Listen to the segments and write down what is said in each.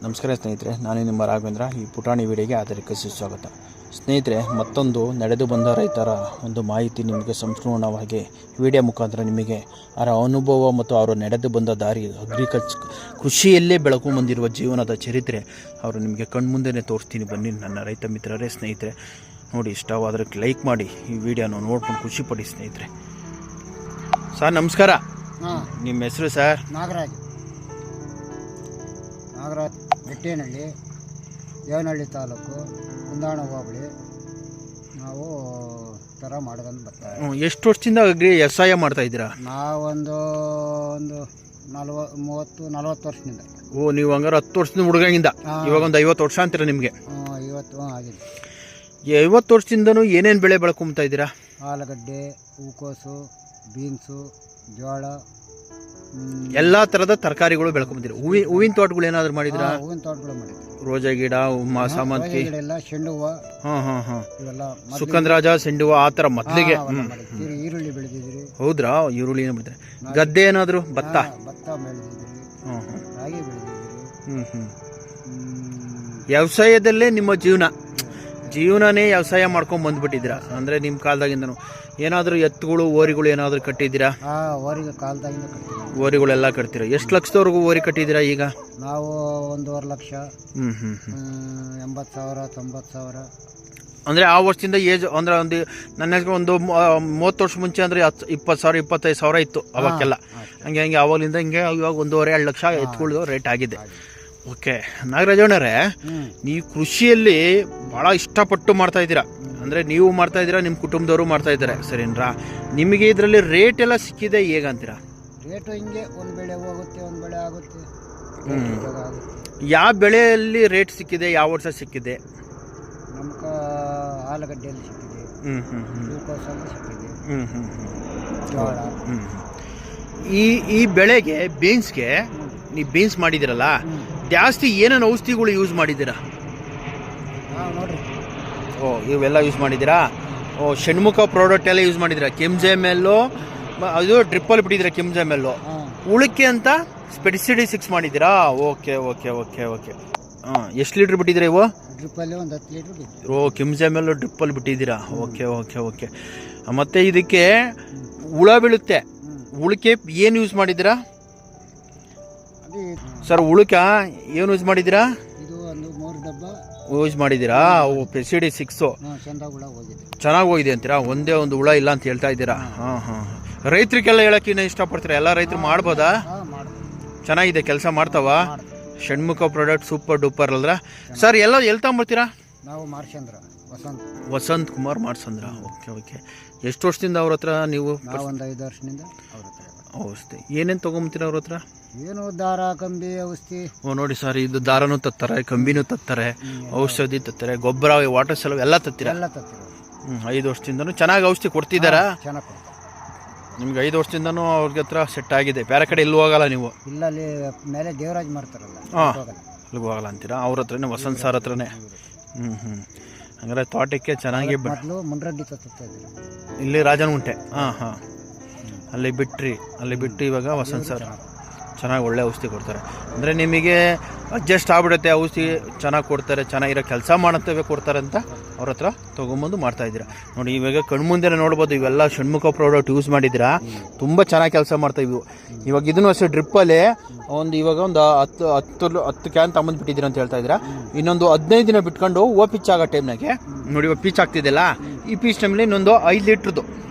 ನಮಸ್ಕಾರ ಸ್ನೇಹಿತರೆ, ನಾನು ನಿಮ್ಮ ರಾಘವೇಂದ್ರ. ಈ ಪುಟಾಣಿ ವಿಡಿಯೋಗೆ ಆಧಾರಿತ ಸ್ವಾಗತ. ಸ್ನೇಹಿತರೆ, ಮತ್ತೊಂದು ನಡೆದು ಬಂದ ರೈತರ ಒಂದು ಮಾಹಿತಿ ನಿಮಗೆ ಸಂಪೂರ್ಣವಾಗಿ ವಿಡಿಯೋ ಮುಖಾಂತರ ನಿಮಗೆ ಅವರ ಅನುಭವ ಮತ್ತು ಅವರು ನಡೆದು ಬಂದ ದಾರಿ, ಕೃಷಿಯಲ್ಲೇ ಬೆಳಕು ಬಂದಿರುವ ಜೀವನದ ಚರಿತ್ರೆ ಅವರು ನಿಮಗೆ ಕಣ್ಮುಂದೆನೇ ತೋರಿಸ್ತೀನಿ. ಬನ್ನಿ ನನ್ನ ರೈತ ಮಿತ್ರರೇ. ಸ್ನೇಹಿತರೆ ನೋಡಿ, ಇಷ್ಟವಾದರೆ ಲೈಕ್ ಮಾಡಿ, ಈ ವಿಡಿಯೋನ ನೋಡ್ಕೊಂಡು ಖುಷಿಪಡಿ. ಸ್ನೇಹಿತರೆ ಸರ್ ನಮಸ್ಕಾರ. ನಿಮ್ಮ ಹೆಸರು ಸರ್? ನಾಗರಾಜ್ ಬೆಟ್ಟೇನಹಳ್ಳಿ, ದೇವನಹಳ್ಳಿ ತಾಲೂಕು, ಕುಂದಾಣ ಹೋಬಳಿ. ನಾವು ಥರ ಮಾಡೋದನ್ನು ಬರ್ತಾರೆ. ಎಷ್ಟು ವರ್ಷದಿಂದ ವ್ಯವಸಾಯ ಮಾಡ್ತಾ ಇದ್ದೀರಾ? ನಾವೊಂದು 30-40 ವರ್ಷದಿಂದ. ಓ, ನೀವು ಹಂಗಾರೆ 10 ವರ್ಷದಿಂದ ಹುಡುಗಂಗಿಂದ ಇವಾಗ ಒಂದು 50 ವರ್ಷ ಅಂತೀರಾ ನಿಮಗೆ? 50 ಆಗಿದೆ. 50 ವರ್ಷದಿಂದನೂ ಏನೇನು ಬೆಳೆ ಬೆಳ್ಕೊಂಬ್ತಾ ಇದ್ದೀರಾ? ಆಲೂಗಡ್ಡೆ, ಹೂಕೋಸು, ಬೀನ್ಸು, ಜೋಳ, ಎಲ್ಲಾ ತರದ ತರಕಾರಿಗಳು ಬೆಳ್ಕೊಂಬಂದಿರ. ಹೂವಿನ ತೋಟಗಳು ಏನಾದ್ರು ಮಾಡಿದ್ರಾ? ಹೂವಿನ ತೋಟಗಳು ಮಾಡಿದ್ವಿ. ರೋಜಾ ಗಿಡ, ಸಾಮಂತಿ, ಚೆಂಡು ಹೂವು, ಇವೆಲ್ಲ ಸುಗಂಧರಾಜ, ಚೆಂಡು ಹೂವು, ಆ ಥರ ಮೊದಲಿಗೆ. ಈರುಳ್ಳಿ ಬೆಳೆದಿದ್ರಿ. ಹೌದ್ರಾ? ಈರುಳ್ಳಿ ಬೆಳೆದ್ರೆ. ಗದ್ದೆ ಏನಾದ್ರು? ಭತ್ತ ಬೆಳೆದಿದ್ರಿ, ರಾಗಿ ಬೆಳೆದಿದ್ರಿ. ವ್ಯವಸಾಯದಲ್ಲೇ ನಿಮ್ಮ ಜೀವನನೇ ವ್ಯವಸಾಯ ಮಾಡ್ಕೊಂಡ್ ಬಂದ್ಬಿಟ್ಟಿದ್ದೀರಾ ಅಂದ್ರೆ ನಿಮ್ಮ ಕಾಲದಾಗಿಂದನು. ಏನಾದ್ರು ಎತ್ತುಗಳು, ಓರಿಗಳು ಏನಾದ್ರು ಕಟ್ಟಿದ್ದೀರಾ? ಓರಿಗೆ ಕಾಲದಾಗಿಂದ ಕಟ್ಟಿದ್ದೀರಾ? ಓರಿಗಳೆಲ್ಲ ಕಟ್ತೀರಾ? ಎಷ್ಟು ಲಕ್ಷದವರೆಗೂ ಓರಿ ಕಟ್ಟಿದ್ದೀರಾ ಈಗ? ನಾವು 1.5 ಲಕ್ಷ, 80,000, 90,000. ಅಂದ್ರೆ ಆ ವರ್ಷದಿಂದ ಏಜ್ ಅಂದ್ರೆ ನನ್ನ ಒಂದು 30 ವರ್ಷ ಮುಂಚೆ ಅಂದ್ರೆ 20,000, 25,000 ಇತ್ತು ಅವಾಗೆಲ್ಲ. ಹಂಗೆ ಅವಾಗಲಿಂದ ಹಿಂಗೆ ಇವಾಗ 1.5-2 ಲಕ್ಷ ಎತ್ಕೊಳ್ಳೋ ರೇಟ್ ಆಗಿದೆ. ಓಕೆ ನಾಗರಾಜಣ್ಣರೇ, ನೀವು ಕೃಷಿಯಲ್ಲಿ ಭಾಳ ಇಷ್ಟಪಟ್ಟು ಮಾಡ್ತಾ ಇದ್ದೀರಾ. ಅಂದರೆ ನೀವು ಮಾಡ್ತಾ ಇದ್ದೀರಾ, ನಿಮ್ಮ ಕುಟುಂಬದವರು ಮಾಡ್ತಾ ಇದ್ದಾರೆ, ಸರಿನಾ? ನಿಮಗೆ ಇದರಲ್ಲಿ ರೇಟ್ ಎಲ್ಲ ಸಿಕ್ಕಿದೆ ಹೇಗಂತೀರಾ? ರೇಟು ಹಿಂಗೆ ಒಂದು ಬೆಳೆ ಹೋಗುತ್ತೆ, ಒಂದು ಬೆಳೆ ಆಗುತ್ತೆ. ಯಾವ ಬೆಳೆಯಲ್ಲಿ ರೇಟ್ ಸಿಕ್ಕಿದೆ? ಯಾವ ವರ್ಷ ಸಿಕ್ಕಿದೆ? ನಮ್ಗೆ ಆಲೂಗಡ್ಡೆಯಲ್ಲಿ ಸಿಕ್ಕಿದೆ, ಹೂಕೋಸಲ್ಲಿ ಸಿಕ್ಕಿದೆ, ಜೋಳ. ಈ ಬೆಳೆಗೆ ಬೀನ್ಸ್ಗೆ ನೀವು ಬೀನ್ಸ್ ಮಾಡಿದ್ದೀರಲ್ಲ, ಜಾಸ್ತಿ ಏನೇನು ಔಷಧಿಗಳು ಯೂಸ್ ಮಾಡಿದ್ದೀರಾ? ನೋಡ್ರಿ, ಓ ಇವೆಲ್ಲ ಯೂಸ್ ಮಾಡಿದ್ದೀರಾ? ಓ, ಷಣ್ಮುಖ ಪ್ರಾಡಕ್ಟ್ ಎಲ್ಲ ಯೂಸ್ ಮಾಡಿದ್ದೀರಾ? ಕೆಮ್ಜೆಮೆಲ್ಲು ಅದು ಡ್ರಿಪ್ಪಲ್ಲಿ ಬಿಟ್ಟಿದ್ದೀರಾ? ಕೆಮ್ಜೆಮೆಲ್ಲು ಉಳಿಕೆ ಅಂತ ಸ್ಪೆಡಿಸಿಡಿ 6 ಮಾಡಿದ್ದೀರಾ? Okay okay okay okay. ಎಷ್ಟು ಲೀಟ್ರ್ ಬಿಟ್ಟಿದ್ದೀರಾ ಇವು? ಡ್ರಿಪ್ಪಲ್ಲಿ ಒಂದು 10 ಲೀಟ್ರ್ ಬಿಟ್ಟಿದ್ದೀರಾ? ಓ, ಕೆಮ್ಜೆಮೆಲ್ಲು ಡ್ರಿಪ್ಪಲ್ಲಿ ಬಿಟ್ಟಿದ್ದೀರಾ? Okay okay okay. ಮತ್ತು ಇದಕ್ಕೆ ಹುಳ ಬೀಳುತ್ತೆ, ಉಳಿಕೆ ಏನು ಯೂಸ್ ಮಾಡಿದ್ದೀರಾ ಸರ್? ಉಳುಕ ಏನು ಯೂಸ್ ಮಾಡಿದ್ದೀರಾ? ಇದು ಒಂದು 3 ಡಬ್ಬ ಯೂಸ್ ಮಾಡಿದ್ದೀರಾ? ಓ, ಪೆಸಿಡಿ 6 ಚೆನ್ನಾಗಿ ಹೋಗಿದೆ ಅಂತೀರಾ? ಒಂದೇ ಒಂದು ಹುಳ ಇಲ್ಲ ಅಂತ ಹೇಳ್ತಾ ಇದ್ದೀರಾ? ರೈತರಿಗೆಲ್ಲ ಹೇಳಕ್ಕೆ ಇನ್ನೂ ಇಷ್ಟಪಡ್ತೀರಾ? ಎಲ್ಲ ರೈತರು ಮಾಡ್ಬೋದಾ? ಚೆನ್ನಾಗಿದೆ, ಕೆಲಸ ಮಾಡ್ತಾವ? ಷಣ್ಮುಖ ಪ್ರಾಡಕ್ಟ್ ಸೂಪರ್ ಡೂಪರ್ ಅಲ್ರ ಸರ್? ಎಲ್ಲ ಎಲ್ಲಿ ತಗೊಂಬರ್ತೀರಾ? ನಾವು ವಸಂತ್ ಕುಮಾರ್ ಮಾಡ್ಸಂದ್ರ. Okay okay. ಎಷ್ಟು ವರ್ಷದಿಂದ ಅವ್ರ ಹತ್ರ ನೀವು? ಒಂದು 5 ವರ್ಷದಿಂದ ಅವ್ರ ಹತ್ರ. ಔಷಧಿ ಏನೇನು ತೊಗೊಂಬತ್ತೀರ ಅವ್ರ ಹತ್ರ? ಏನು ದಾರ, ಕಂಬಿ, ಔಷಧಿ. ಓ ನೋಡಿ ಸರ್, ಇದು ದಾರನೂ ತತ್ತಾರೆ, ಕಂಬಿನೂ ತತ್ತಾರೆ, ಔಷಧಿ ತತ್ತಾರೆ, ಗೊಬ್ಬರ, ವಾಟರ್ ಸೆಲವ್ ಎಲ್ಲ ತತ್ತೀರ? 5 ವರ್ಷದಿಂದನೂ ಚೆನ್ನಾಗಿ ಔಷಧಿ ಕೊಡ್ತಿದ್ದಾರಾ? ನಿಮ್ಗೆ 5 ವರ್ಷದಿಂದನೂ ಅವ್ರಿಗೆ ಹತ್ರ ಸೆಟ್ ಆಗಿದೆ. ಬೇರೆ ಕಡೆ ಎಲ್ಲೂ ಹೋಗಲ್ಲ ನೀವು? ಇಲ್ಲ, ಅಲ್ಲಿ ಮೇಲೆ ದೇವರಾಜ್ ಮಾಡ್ತಾರಲ್ಲ, ಅಲ್ಲಿಗೂ ಹೋಗಲ್ಲ ಅಂತೀರಾ? ಅವ್ರ ಹತ್ರನೇ, ವಸಂತ್ ಸರ್ ಹತ್ರನೇ. ಹಂಗಾರೆ ತೋಟಕ್ಕೆ ಚೆನ್ನಾಗಿ ಮುಂಡ್ರಡ್ಡಿ ತತ್ತ ಇಲ್ಲಿ ರಾಜನಗುಂಟೆ. ಅಲ್ಲಿ ಬಿಟ್ಟು ಇವಾಗ ವಸಂತ್ ಸರ್ ಚೆನ್ನಾಗಿ ಒಳ್ಳೆ ಔಷಧಿ ಕೊಡ್ತಾರೆ. ಅಂದರೆ ನಿಮಗೆ ಅಡ್ಜಸ್ಟ್ ಆಗ್ಬಿಡುತ್ತೆ, ಔಷಧಿ ಚೆನ್ನಾಗಿ ಕೊಡ್ತಾರೆ, ಚೆನ್ನಾಗಿರೋ ಕೆಲಸ ಮಾಡತ್ತವೆ ಕೊಡ್ತಾರೆ ಅಂತ ಅವ್ರ ಹತ್ರ ತೊಗೊಂಬಂದು ಮಾಡ್ತಾಯಿದ್ದೀರಾ. ನೋಡಿ, ಇವಾಗ ಕಣ್ಮುಂದೆ ನೋಡ್ಬೋದು, ಇವೆಲ್ಲ ಷಣ್ಮುಖ ಪ್ರಾಡಕ್ಟ್ ಯೂಸ್ ಮಾಡಿದ್ದೀರಾ, ತುಂಬ ಚೆನ್ನಾಗಿ ಕೆಲಸ ಮಾಡ್ತಾಯಿವು. ಇವಾಗ ಇದನ್ನು ಅಷ್ಟೇ ಡ್ರಿಪ್ಪಲ್ಲಿ ಇವಾಗ ಒಂದು 10 ಕ್ಯಾನ್ ತಗೊಂಬಂದುಬಿಟ್ಟಿದ್ದೀರಾ ಅಂತ ಹೇಳ್ತಾ ಇದ್ದೀರಾ. ಇನ್ನೊಂದು 15 ದಿನ ಬಿಟ್ಕೊಂಡು ಪಿಚ್ ಆಗೋ ಟೈಮ್ನಾಗೆ ನೋಡಿ, ಇವಾಗ ಪೀಚ್ ಆಗ್ತಿದೆಯಲ್ಲ, ಈ ಪೀಚ್ ಟೈಮಲ್ಲಿ ಇನ್ನೊಂದು 5 ಲೀಟ್ರದ್ದು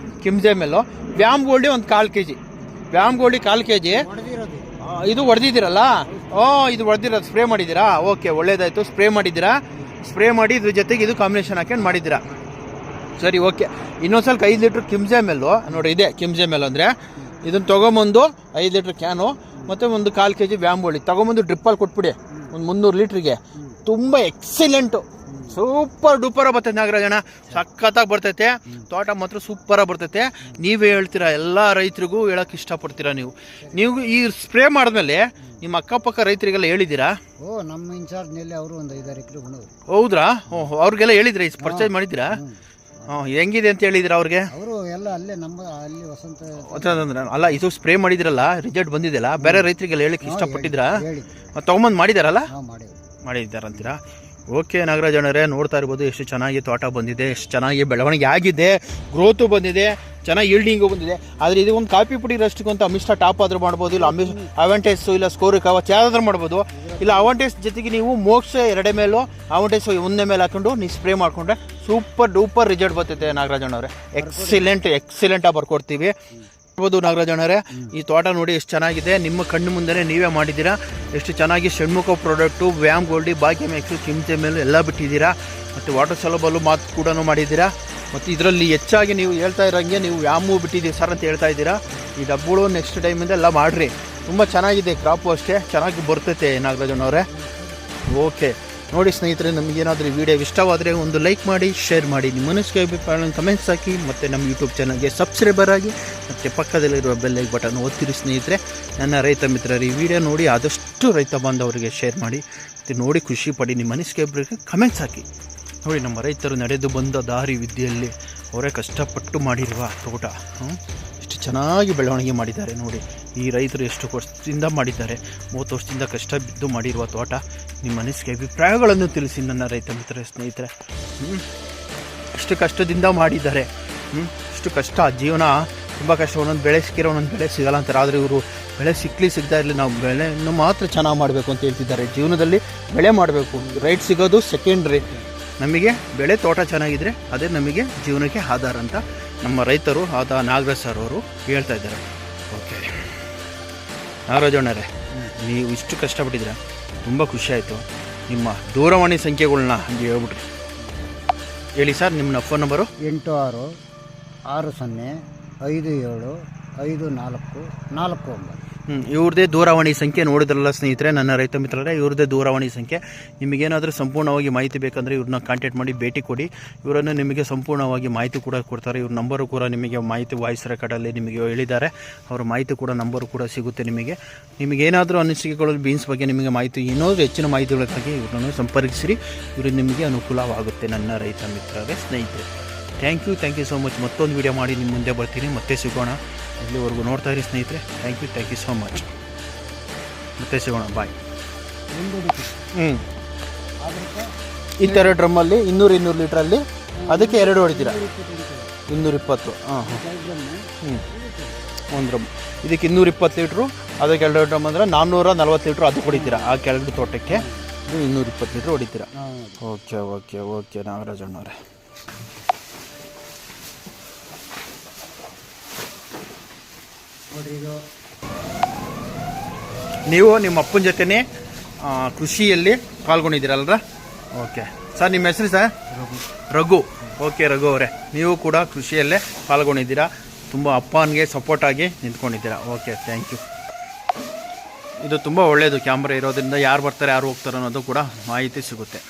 ಕೆಮ್ಜೆಮೆಲ್ಲು, ವ್ಯಾಮ್ ಗೋಲ್ಡಿ ಒಂದು 1/4 kg, ವ್ಯಾಮ್ ಗೋಲ್ಡಿ 1/4 kg ಇದು ಹೊಡೆದಿದ್ದೀರಲ್ಲ? ಇದು ಹೊಡೆದಿರೋದು ಸ್ಪ್ರೇ ಮಾಡಿದ್ದೀರಾ? ಓಕೆ, ಒಳ್ಳೇದಾಯಿತು. ಸ್ಪ್ರೇ ಮಾಡಿದ್ದೀರಾ? ಸ್ಪ್ರೇ ಮಾಡಿ ಇದ್ರ ಜೊತೆಗೆ ಇದು ಕಾಂಬಿನೇಷನ್ ಹಾಕೊಂಡು ಮಾಡಿದ್ದೀರಾ? ಸರಿ, ಓಕೆ. ಇನ್ನೊಂದ್ಸಲ 5 ಲೀಟ್ರ್ ಕೆಮ್ಜೆಮೆಲ್ಲು ನೋಡಿ, ಇದೆ ಕೆಮ್ಜೆಮೆಲ್ಲು ಅಂದರೆ ಇದನ್ನು ತೊಗೊಂಬಂದು 5 ಲೀಟ್ರ್ ಕ್ಯಾನು ಮತ್ತು ಒಂದು 1/4 kg ವ್ಯಾಮ್ ಗೋಲ್ಡಿ ತೊಗೊಂಬಂದು ಡ್ರಿಪ್ಪಲ್ಲಿ ಕೊಟ್ಬಿಡಿ, ಒಂದು 300 ಲೀಟ್ರಿಗೆ. ತುಂಬ ಎಕ್ಸಲೆಂಟು, ಸೂಪರ್ ಡೂಪರ ಬರ್ತೈತೆ ನಾಗರಾಜಣ್ಣ, ಸಖತ್ತಾಗಿ ಬರ್ತೈತೆ. ತೋಟ ಮಾತ್ರ ಸೂಪರಾಗಿ ಬರ್ತೈತೆ. ನೀವೇ ಹೇಳ್ತೀರಾ, ಎಲ್ಲ ರೈತರಿಗೂ ಹೇಳಕ್ಕೆ ಇಷ್ಟಪಡ್ತೀರಾ. ನೀವು ಈ ಸ್ಪ್ರೇ ಮಾಡಿದ್ಮೇಲೆ ನಿಮ್ಮ ಅಕ್ಕಪಕ್ಕ ರೈತರಿಗೆಲ್ಲ ಹೇಳಿದ್ದೀರಾ? ನಮ್ಮ ಇನ್ಚಾರ್ಜ್ನಲ್ಲಿ ಅವರು ಒಂದು 5-6 ಎಕರೆ ಉಣ್ಣೋರು. ಹೌದ್ರಾ? ಅವ್ರಿಗೆಲ್ಲ ಹೇಳಿದ್ರಾ? ಪರ್ಚೇಸ್ ಮಾಡಿದ್ದೀರಾ? ಹೆಂಗಿದೆ ಅಂತ ಹೇಳಿದಿರ ಅವ್ರಿಗೆ? ಅವರು ಎಲ್ಲ ಅಲ್ಲೇ ನಮ್ಮ ಅಲ್ಲಿ ವಸಂತ ಅಲ್ಲ, ಇದು ಸ್ಪ್ರೇ ಮಾಡಿದ್ರಲ್ಲ, ರಿಸಲ್ಟ್ ಬಂದಿದೆಯಲ್ಲ, ಬೇರೆ ರೈತರಿಗೆಲ್ಲ ಹೇಳಿಕ್ಕೆ ಇಷ್ಟಪಟ್ಟಿದ್ರಾ? ತಗೊಂಬಂದು ಮಾಡಿದಾರಲ್ಲ? ಮಾಡಿದ್ದಾರಂತೀರಾ? ಓಕೆ ನಾಗರಾಜ್ ಅಣ್ಣರೇ, ನೋಡ್ತಾ ಇರ್ಬೋದು ಎಷ್ಟು ಚೆನ್ನಾಗಿ ತೋಟ ಬಂದಿದೆ, ಎಷ್ಟು ಚೆನ್ನಾಗಿ ಬೆಳವಣಿಗೆ ಆಗಿದೆ, ಗ್ರೋತು ಬಂದಿದೆ, ಚೆನ್ನಾಗಿ ಈಲ್ಡಿಂಗು ಬಂದಿದೆ. ಆದರೆ ಇದು ಒಂದು ಕಾಫಿ ಪುಡಿ ರಸ್ಟಿಗೆ ಅಂತ ಅಮಿಷ್ಟ ಟಾಪ್ ಆದರೂ ಮಾಡ್ಬೋದು, ಇಲ್ಲ ಅವೆಂಟೇಸು ಇಲ್ಲ ಸ್ಕೋರ್ ಕವಚ್ ಯಾವುದಾದ್ರೂ ಮಾಡ್ಬೋದು. ಇಲ್ಲ ಅವೆಂಟೇಸ್ ಜೊತೆಗೆ ನೀವು ಮೋಕ್ಸ್ 2 ಮೇಲೂ ಅವೆಂಟೇಸು 1 ಮೇಲೆ ಹಾಕೊಂಡು ನೀವು ಸ್ಪ್ರೇ ಮಾಡಿಕೊಂಡ್ರೆ ಸೂಪರ್ ಡೂಪರ್ ರಿಸಲ್ಟ್ ಬರ್ತೈತೆ ನಾಗರಾಜ್ ಅಣ್ಣವ್ರೆ. ಎಕ್ಸಿಲೆಂಟಾಗಿ ಬರ್ಕೊಡ್ತೀವಿ. ನೋಡ್ಬೋದು ನಾಗರಾಜ್ ಅಣ್ಣರೇ, ಈ ತೋಟ ನೋಡಿ ಎಷ್ಟು ಚೆನ್ನಾಗಿದೆ, ನಿಮ್ಮ ಕಣ್ಣು ಮುಂದೆ ನೀವೇ ಮಾಡಿದ್ದೀರಾ. ಎಷ್ಟು ಚೆನ್ನಾಗಿ ಷಣ್ಮುಖ ಪ್ರಾಡಕ್ಟು, ವ್ಯಾಮ್ ಗೋಲ್ಡಿ, ಭಾಗ್ಯ ಮ್ಯಾಕ್ಸು, ಚಿಮ್ತೆ ಮೇಲೂ ಎಲ್ಲ ಬಿಟ್ಟಿದ್ದೀರಾ. ಮತ್ತು ವಾಟರ್ ಸಲಬಲ್ಲು ಮಾತು ಕೂಡ ಮಾಡಿದ್ದೀರಾ. ಮತ್ತು ಇದರಲ್ಲಿ ಹೆಚ್ಚಾಗಿ ನೀವು ಹೇಳ್ತಾ ಇರೋಂಗೆ ನೀವು ವ್ಯಾಮು ಬಿಟ್ಟಿದ್ದೀವಿ ಸರ್ ಅಂತ ಹೇಳ್ತಾ ಇದ್ದೀರಾ. ಈ ಡಬ್ಬುಗಳು ನೆಕ್ಸ್ಟ್ ಟೈಮಿಂದ ಎಲ್ಲ ಮಾಡಿರಿ, ತುಂಬ ಚೆನ್ನಾಗಿದೆ ಕ್ರಾಪು, ಅಷ್ಟೇ ಚೆನ್ನಾಗಿ ಬರ್ತೈತೆ ನಾಗರಾಜ್ ಅಣ್ಣವರೇ. ಓಕೆ ನೋಡಿ ಸ್ನೇಹಿತರೆ, ನಮಗೇನಾದರೂ ಈ ವಿಡಿಯೋ ಇಷ್ಟವಾದರೆ ಒಂದು ಲೈಕ್ ಮಾಡಿ, ಶೇರ್ ಮಾಡಿ, ನಿಮ್ಮ ಮನಸ್ಸಿಗೆ ಅಭಿಪ್ರಾಯಗಳನ್ನು ಕಮೆಂಟ್ಸ್ ಹಾಕಿ, ಮತ್ತು ನಮ್ಮ ಯೂಟ್ಯೂಬ್ ಚಾನಲ್ಗೆ ಸಬ್ಸ್ಕ್ರೈಬರ್ ಆಗಿ, ಮತ್ತು ಪಕ್ಕದಲ್ಲಿರುವ ಬೆಲ್ ಐಕ್ ಬಟನ್ ಒತ್ತಿರಿ ಸ್ನೇಹಿತರೆ. ನನ್ನ ರೈತ ಮಿತ್ರರು ಈ ವಿಡಿಯೋ ನೋಡಿ ಆದಷ್ಟು ರೈತ ಬಾಂಧವರಿಗೆ ಶೇರ್ ಮಾಡಿ, ಮತ್ತು ನೋಡಿ ಖುಷಿ ಪಡಿ, ನಿಮ್ಮ ಮನಸ್ಸಿಗೆ ಅಭಿಪ್ರಾಯ ಕಮೆಂಟ್ಸ್ ಹಾಕಿ. ನೋಡಿ ನಮ್ಮ ರೈತರು ನಡೆದು ಬಂದ ದಾರಿ ವಿದ್ಯೆಯಲ್ಲಿ ಅವರೇ ಕಷ್ಟಪಟ್ಟು ಮಾಡಿರುವ ತೋಟ ಎಷ್ಟು ಚೆನ್ನಾಗಿ ಬೆಳವಣಿಗೆ ಮಾಡಿದ್ದಾರೆ. ನೋಡಿ ಈ ರೈತರು ಎಷ್ಟು ವರ್ಷದಿಂದ ಮಾಡಿದ್ದಾರೆ, 30 ವರ್ಷದಿಂದ ಕಷ್ಟ ಬಿದ್ದು ಮಾಡಿರುವ ತೋಟ. ನಿಮ್ಮ ಮನಸ್ಸಿಗೆ ಅಭಿಪ್ರಾಯಗಳನ್ನು ತಿಳಿಸಿ ನನ್ನ ರೈತ ಮಿತ್ರ ಸ್ನೇಹಿತರೆ. ಎಷ್ಟು ಕಷ್ಟದಿಂದ ಮಾಡಿದ್ದಾರೆ, ಎಷ್ಟು ಕಷ್ಟ ಜೀವನ, ತುಂಬ ಕಷ್ಟ. ಒಂದೊಂದು ಬೆಳೆ ಸಿಕ್ಕಿರೋ ಒಂದೊಂದು ಬೆಳೆ ಸಿಗಲ್ಲ ಅಂತಾರೆ. ಆದರೆ ಇವರು ಬೆಳೆ ಸಿಗ್ತಾ ಇರಲಿ, ನಾವು ಬೆಳೆಯನ್ನು ಮಾತ್ರ ಚೆನ್ನಾಗಿ ಮಾಡಬೇಕು ಅಂತ ಹೇಳ್ತಿದ್ದಾರೆ. ಜೀವನದಲ್ಲಿ ಬೆಳೆ ಮಾಡಬೇಕು, ರೈಟ್ ಸಿಗೋದು ಸೆಕೆಂಡ್ರಿ. ನಮಗೆ ಬೆಳೆ ತೋಟ ಚೆನ್ನಾಗಿದ್ದರೆ ಅದೇ ನಮಗೆ ಜೀವನಕ್ಕೆ ಆಧಾರ ಅಂತ ನಮ್ಮ ರೈತರು ಆದ ನಾಗರಾಜ್ ಸರ್ ಅವರು ಹೇಳ್ತಾ ಇದ್ದಾರೆ. ಓಕೆ ನಾಗರಾಜ್ ಅಣ್ಣರೇ, ನೀವು ಇಷ್ಟು ಕಷ್ಟಪಟ್ಟಿದ್ರೆ ತುಂಬ ಖುಷಿಯಾಯಿತು. ನಿಮ್ಮ ದೂರವಾಣಿ ಸಂಖ್ಯೆಗಳನ್ನ ಹಂಗೆ ಹೇಳ್ಬಿಟ್ರಿ, ಹೇಳಿ ಸರ್. ನಿಮ್ಮ ಫೋನ್ ನಂಬರು 8660575449. ಇವ್ರದ್ದೇ ದೂರವಾಣಿ ಸಂಖ್ಯೆ ನೋಡಿದ್ರಲ್ಲ ಸ್ನೇಹಿತರೆ, ನನ್ನ ರೈತ ಮಿತ್ರರೇ, ಇವ್ರದ್ದೇ ದೂರವಾಣಿ ಸಂಖ್ಯೆ. ನಿಮಗೇನಾದರೂ ಸಂಪೂರ್ಣವಾಗಿ ಮಾಹಿತಿ ಬೇಕಂದರೆ ಇವ್ರನ್ನ ಕಾಂಟ್ಯಾಕ್ಟ್ ಮಾಡಿ ಭೇಟಿ ಕೊಡಿ. ಇವರನ್ನು ನಿಮಗೆ ಸಂಪೂರ್ಣವಾಗಿ ಮಾಹಿತಿ ಕೂಡ ಕೊಡ್ತಾರೆ. ಇವ್ರ ನಂಬರು ಕೂಡ ನಿಮಗೆ ಮಾಹಿತಿ ವಾಯ್ಸ್ ರೆಕಾರ್ಡಲ್ಲಿ ನಿಮಗೆ ಹೇಳಿದ್ದಾರೆ. ಅವರ ಮಾಹಿತಿ ಕೂಡ ನಂಬರು ಕೂಡ ಸಿಗುತ್ತೆ ನಿಮಗೆ. ನಿಮಗೇನಾದರೂ ಅನಿಸಿಕೆಗಳು ಬೀನ್ಸ್ ಬಗ್ಗೆ ನಿಮಗೆ ಮಾಹಿತಿ, ಏನಾದರೂ ಹೆಚ್ಚಿನ ಮಾಹಿತಿಗಳಿಗಾಗಿ ಇವ್ರನ್ನು ಸಂಪರ್ಕಿಸಿರಿ. ಇವರು ನಿಮಗೆ ಅನುಕೂಲವಾಗುತ್ತೆ ನನ್ನ ರೈತ ಮಿತ್ರರೇ ಸ್ನೇಹಿತರೆ. Thank you so much. ಮತ್ತೊಂದು ವಿಡಿಯೋ ಮಾಡಿ ನಿಮ್ಮ ಮುಂದೆ ಬರ್ತೀನಿ, ಮತ್ತೆ ಸಿಗೋಣ. ಇಲ್ಲಿವರೆಗೂ ನೋಡ್ತಾ ಇರಿ ಸ್ನೇಹಿತರೆ. Thank you so much. ಮತ್ತೆ ಸಿಗೋಣ, ಬಾಯ್. ಈ ಥರ ಡ್ರಮ್ಮಲ್ಲಿ 200 ಲೀಟ್ರಲ್ಲಿ ಅದಕ್ಕೆ 2 ಹೊಡಿತೀರಾ? 220. ಒಂದು ಡ್ರಮ್ ಇದಕ್ಕೆ 220 ಲೀಟ್ರು, ಅದಕ್ಕೆ 2 ಡ್ರಮ್ ಅಂದರೆ 440 ಲೀಟ್ರು ಅದು ಹೊಡಿತೀರಾ. ಆ ಕೆಳಗಡೆ ತೋಟಕ್ಕೆ 220 ಲೀಟ್ರ್ ಹೊಡಿತೀರಾ. ಓಕೆ ನಾಗರಾಜ್ ಅಣ್ಣವರೇ. ನೀವು ನಿಮ್ಮ ಅಪ್ಪನ ಜೊತೆನೇ ಕೃಷಿಯಲ್ಲಿ ಪಾಲ್ಗೊಂಡಿದ್ದೀರಲ್ರ? ಓಕೆ ಸರ್, ನಿಮ್ಮ ಹೆಸರು ಸರ್? ರಘು. ಓಕೆ ರಘು ಅವರೇ, ನೀವು ಕೂಡ ಕೃಷಿಯಲ್ಲೇ ಪಾಲ್ಗೊಂಡಿದ್ದೀರಾ, ತುಂಬ ಅಪ್ಪನಿಗೆ ಸಪೋರ್ಟಾಗಿ ನಿಂತ್ಕೊಂಡಿದ್ದೀರಾ. Okay thank you. ಇದು ತುಂಬ ಒಳ್ಳೆಯದು, ಕ್ಯಾಮ್ರಾ ಇರೋದ್ರಿಂದ ಯಾರು ಬರ್ತಾರೆ ಯಾರು ಹೋಗ್ತಾರೆ ಅನ್ನೋದು ಕೂಡ ಮಾಹಿತಿ ಸಿಗುತ್ತೆ.